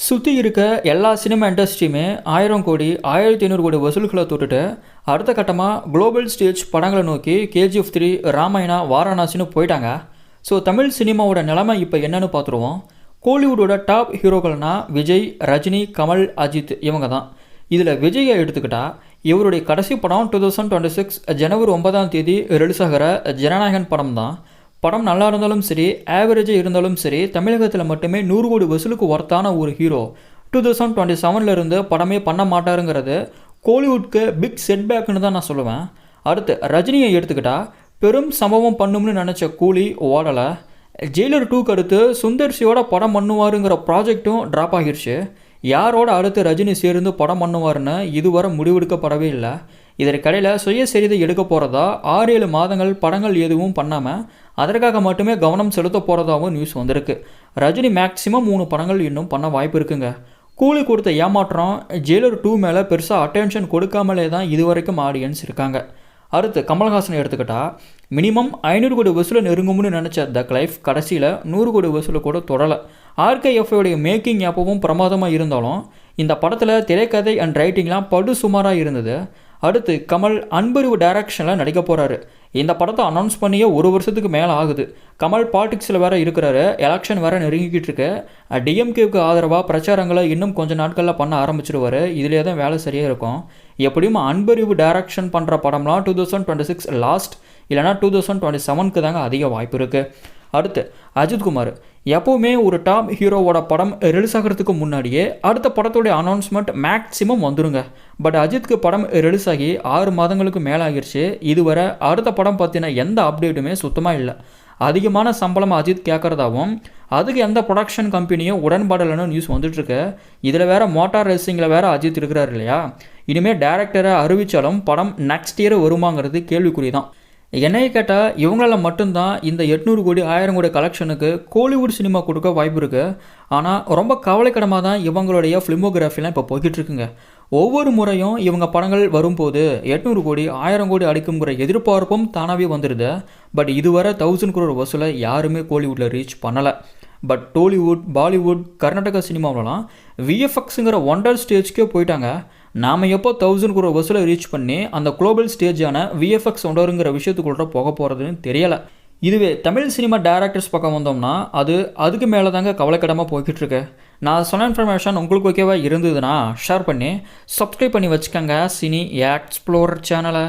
சுற்றி இருக்க எல்லா சினிமா இண்டஸ்ட்ரியுமே 1000 கோடி 1500 கோடி வசூல்களை தொட்டுட்டு அடுத்த கட்டமாக குளோபல் ஸ்டேஜ் படங்களை நோக்கி கேஜிஎஃப் 3 ராமாயணா வாரணாசின்னு போயிட்டாங்க. ஸோ தமிழ் சினிமாவோட நிலைமை இப்போ என்னன்னு பார்த்துருவோம். கோலிவுட்டோட டாப் ஹீரோக்கள்னால் விஜய், ரஜினி, கமல், அஜித் இவங்க தான். இதில் விஜயை எடுத்துக்கிட்டால் இவருடைய கடைசி படம் 2026 ஜனவரி 9ஆம் தேதி ரிலீஸ் ஆகிற ஜனநாயகன் படம் தான். படம் நல்லா இருந்தாலும் சரி, ஆவரேஜாக இருந்தாலும் சரி, தமிழகத்தில் மட்டுமே 100 கோடி வசூலுக்கு ஒர்த்தான ஒரு ஹீரோ 2027 இருந்து படமே பண்ண மாட்டாருங்கிறது கோலிவுட்க்கு பிக் செட்பேக்குன்னு தான் நான் சொல்லுவேன். அடுத்து ரஜினியை எடுத்துக்கிட்டால் பெரும் சம்பவம் பண்ணும்னு நினச்ச கூலி ஓடலை. ஜெயிலர் 2க்கு அடுத்து சுந்தர்சியோட படம் பண்ணுவாருங்கிற ப்ராஜெக்டும் ட்ராப் ஆகிடுச்சு. யாரோட அடுத்து ரஜினி சேர்ந்து படம் பண்ணுவார்னு இதுவரை முடிவெடுக்கப்படவே இல்லை. இதற்கிடையில் சுயசரிதை எடுக்க போகிறதா 6-7 மாதங்கள் படங்கள் எதுவும் பண்ணாமல் அதற்காக மட்டுமே கவனம் செலுத்த போகிறதாகவும் நியூஸ் வந்திருக்கு. ரஜினி மேக்ஸிமம் 3 படங்கள் இன்னும் பண்ண வாய்ப்பு இருக்குங்க. கூலி கொடுத்த ஏமாற்றம் ஜெயிலர் 2 மேலே பெருசாக அட்டென்ஷன் கொடுக்காமலே தான் இதுவரைக்கும் ஆடியன்ஸ் இருக்காங்க. அடுத்து கமல்ஹாசனை எடுத்துக்கிட்டால் மினிமம் 500 கோடி வசூலை நெருங்கும்னு நினச்ச தக் லைஃப் கடைசியில் 100 கோடி வசூலை கூட தொடலை. ஆர்கேஎஃப்ஓடைய மேக்கிங் எப்பவும் பிரமாதமாக இருந்தாலும் இந்த படத்தில் திரைக்கதை அண்ட் ரைட்டிங்லாம் படு சுமாராக இருந்தது. அடுத்து கமல் அன்பறிவு டைரக்ஷனில் நடிக்க போகிறாரு. இந்த படத்தை அனௌன்ஸ் பண்ணியே 1 வருஷத்துக்கு மேலே ஆகுது. கமல் பாலிடிக்ஸில் வேறு இருக்கிறாரு, எலெக்ஷன் வேறு நெருங்கிக்கிட்டு இருக்கு. டிஎம்கேவுக்கு ஆதரவாக பிரச்சாரங்களை இன்னும் கொஞ்சம் நாட்களில் பண்ண ஆரம்பிச்சிடுவார். இதிலே தான் வேலை சரியாக இருக்கும். எப்படியும் அன்பறிவு டைரக்ஷன் பண்ணுற படம்லாம் 2026 லாஸ்ட் இல்லைனா 2027க்கு தாங்க அதிக வாய்ப்பு இருக்குது. அடுத்து அஜித்குமார் எப்போவுமே ஒரு டாப் ஹீரோவோட படம் ரிலீஸ் ஆகிறதுக்கு முன்னாடியே அடுத்த படத்தோடைய அனௌன்ஸ்மெண்ட் மேக்ஸிமம் வந்துருங்க. பட் அஜித்க்கு படம் ரிலீஸ் ஆகி 6 மாதங்களுக்கு மேலே ஆகிடுச்சு. இதுவரை அடுத்த படம் பற்றின எந்த அப்டேட்டுமே சுத்தமாக இல்லை. அதிகமான சம்பளம் அஜித் கேட்குறதாவும் அதுக்கு எந்த ப்ரொடக்ஷன் கம்பெனியும் உடன்பாடலைன்னு நியூஸ் வந்துட்டுருக்கு. இதில் வேறு மோட்டார் ரேசிங்கில் வேறு அஜித் இருக்கிறார் இல்லையா. இனிமேல் டேரக்டரை அறிவித்தாலும் படம் நெக்ஸ்ட் இயர் வருமாங்கிறது கேள்விக்குறி தான். என்னையை கேட்டால் இவங்களால் மட்டும்தான் இந்த 800 கோடி 1000 கோடி கலெக்ஷனுக்கு கோலிவுட் சினிமா கொடுக்க வாய்ப்பு இருக்குது. ஆனால் ரொம்ப கவலைக்கிடமாக தான் இவங்களுடைய ஃபிலிமோகிராஃபிலாம் இப்போ போய்கிட்டுருக்குங்க. ஒவ்வொரு முறையும் இவங்க படங்கள் வரும்போது 800 கோடி 1000 கோடி அடிக்குங்கிற எதிர்பார்ப்பும் தானாகவே வந்துடுது. பட் இதுவரை 1000 crore வசூலை யாருமே கோலிவுட்டில் ரீச் பண்ணலை. பட் டோலிவுட், பாலிவுட், கர்நாடகா சினிமாவிலலாம் விஎஃப்எக்ஸுங்கிற ஒண்டர் ஸ்டேஜ்க்கே போயிட்டாங்க. நாம் எப்போ 1000 crore வசூலை ரீச் பண்ணி அந்த குளோபல் ஸ்டேஜான விஎஃப்எக்ஸ் ஒண்டருங்கிற விஷயத்துக்குள்ள போக போகிறதுன்னு தெரியலை. இதுவே தமிழ் சினிமா டைரக்டர்ஸ் பக்கம் வந்தோம்னா அதுக்கு மேலே தாங்க கவலைக்கிடமாக போய்கிட்டுருக்கு. நான் சொன்ன இன்ஃபர்மேஷன் உங்களுக்கு ஓகேவா இருந்ததுன்னா ஷேர் பண்ணி சப்ஸ்கிரைப் பண்ணி வச்சுக்கோங்க சினி எக்ஸ்ப்ளோரர் சேனலை.